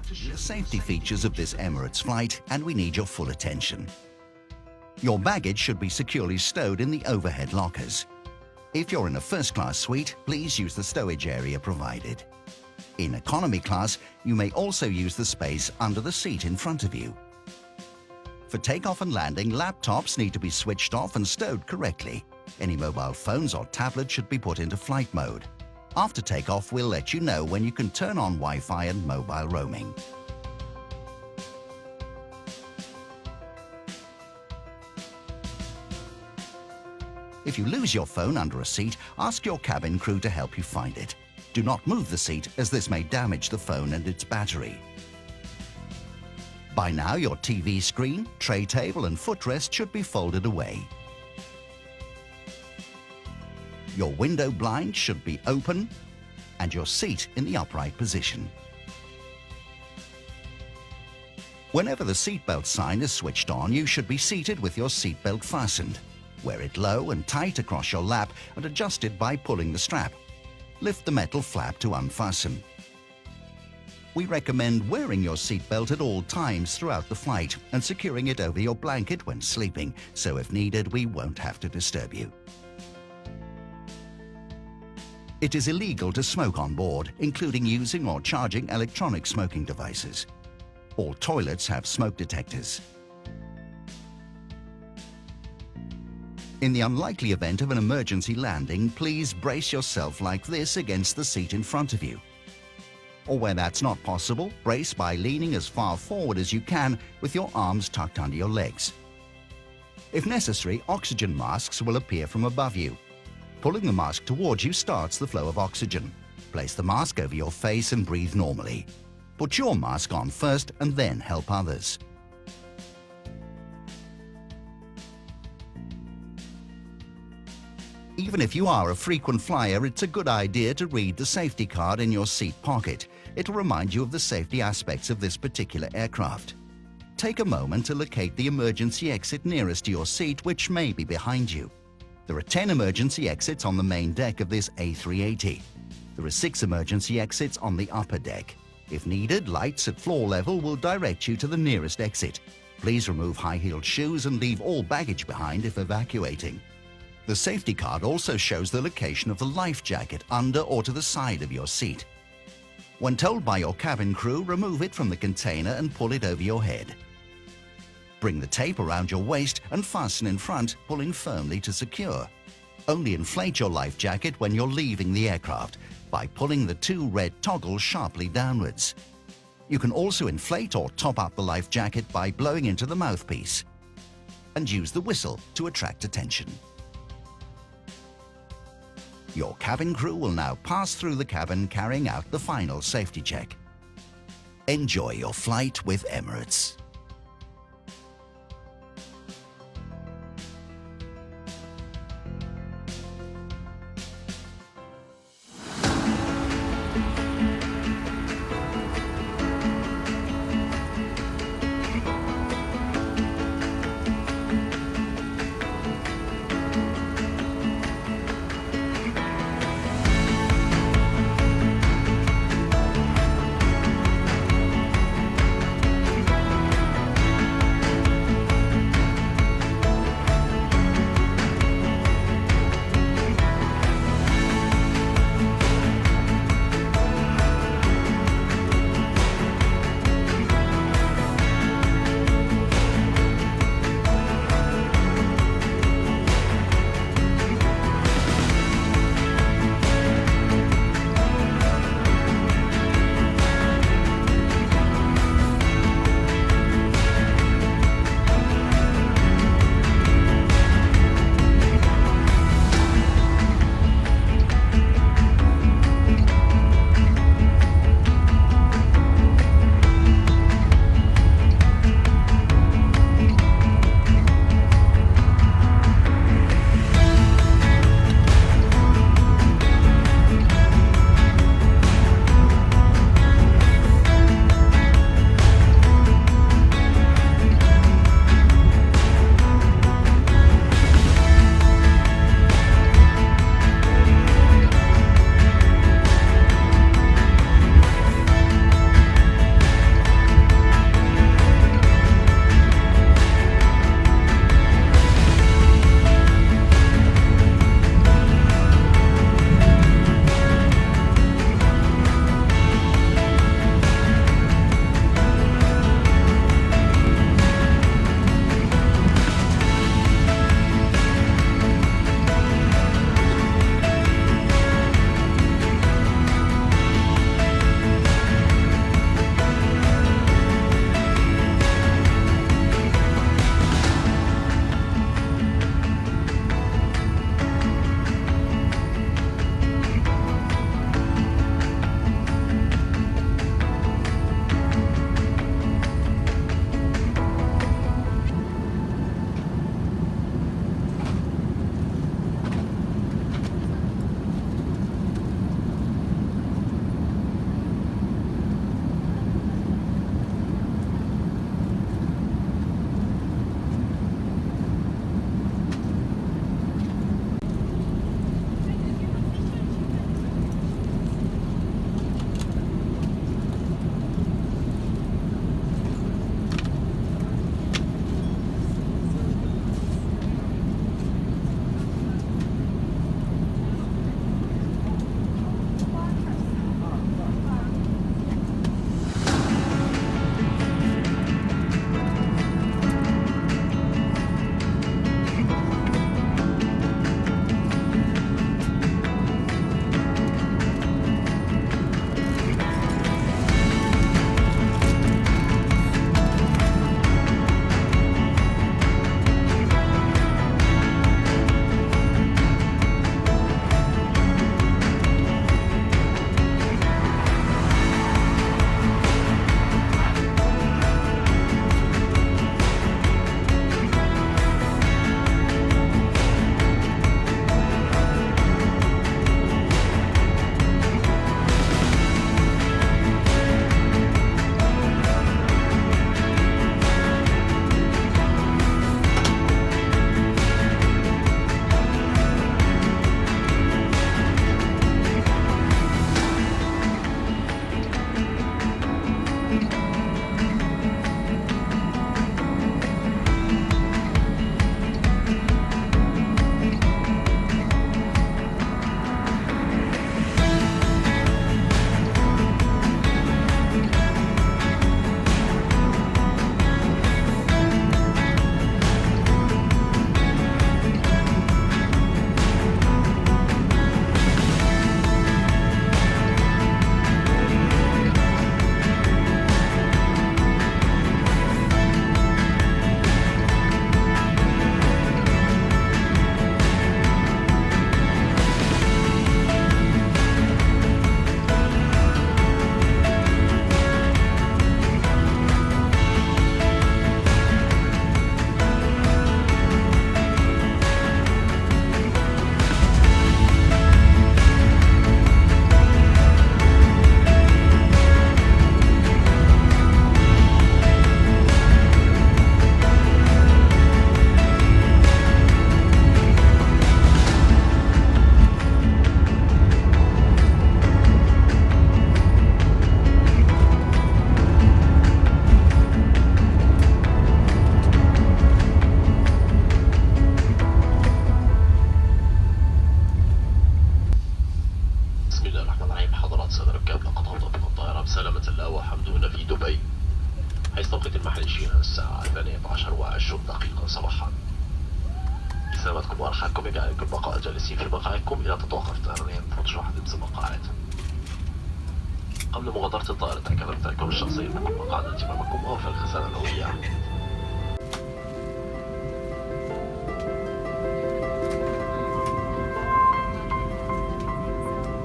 the safety features of this Emirates flight, and we need your full attention. Your baggage should be securely stowed in the overhead lockers. If you're in a first-class suite, please use the stowage area provided. In economy class, you may also use the space under the seat in front of you. For takeoff and landing, laptops need to be switched off and stowed correctly. Any mobile phones or tablets should be put into flight mode. After takeoff, we'll let you know when you can turn on Wi-Fi and mobile roaming. If you lose your phone under a seat, ask your cabin crew to help you find it. Do not move the seat, as this may damage the phone and its battery. By now, your TV screen, tray table and footrest should be folded away. Your window blind should be open and your seat in the upright position. Whenever the seatbelt sign is switched on, you should be seated with your seatbelt fastened. Wear it low and tight across your lap and adjust it by pulling the strap. Lift the metal flap to unfasten. We recommend wearing your seatbelt at all times throughout the flight and securing it over your blanket when sleeping, so if needed, we won't have to disturb you. It is illegal to smoke on board, including using or charging electronic smoking devices. All toilets have smoke detectors. In the unlikely event of an emergency landing, please brace yourself like this against the seat in front of you. Or where that's not possible, brace by leaning as far forward as you can with your arms tucked under your legs. If necessary, oxygen masks will appear from above you. Pulling the mask towards you starts the flow of oxygen. Place the mask over your face and breathe normally. Put your mask on first and then help others. Even if you are a frequent flyer, it's a good idea to read the safety card in your seat pocket. It'll remind you of the safety aspects of this particular aircraft. Take a moment to locate the emergency exit nearest to your seat, which may be behind you. There are 10 emergency exits on the main deck of this A380. There are 6 emergency exits on the upper deck. If needed, lights at floor level will direct you to the nearest exit. Please remove high-heeled shoes and leave all baggage behind if evacuating. The safety card also shows the location of the life jacket under or to the side of your seat. When told by your cabin crew, remove it from the container and pull it over your head. Bring the tape around your waist and fasten in front, pulling firmly to secure. Only inflate your life jacket when you're leaving the aircraft by pulling the 2 red toggles sharply downwards. You can also inflate or top up the life jacket by blowing into the mouthpiece. And use the whistle to attract attention. Your cabin crew will now pass through the cabin carrying out the final safety check. Enjoy your flight with Emirates. سلامتكم وأرحامكم يجعلكم البقاء جالسين في مقاعدكم إلى تتوقف الطيران ينفض واحد من المقاعد. قبل مغادرة الطائرة تأكدوا من تأكل الشخصي أنكم مقعدا أمامكم أو في الخزانة الهوية.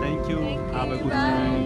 Thank you. Have a good night.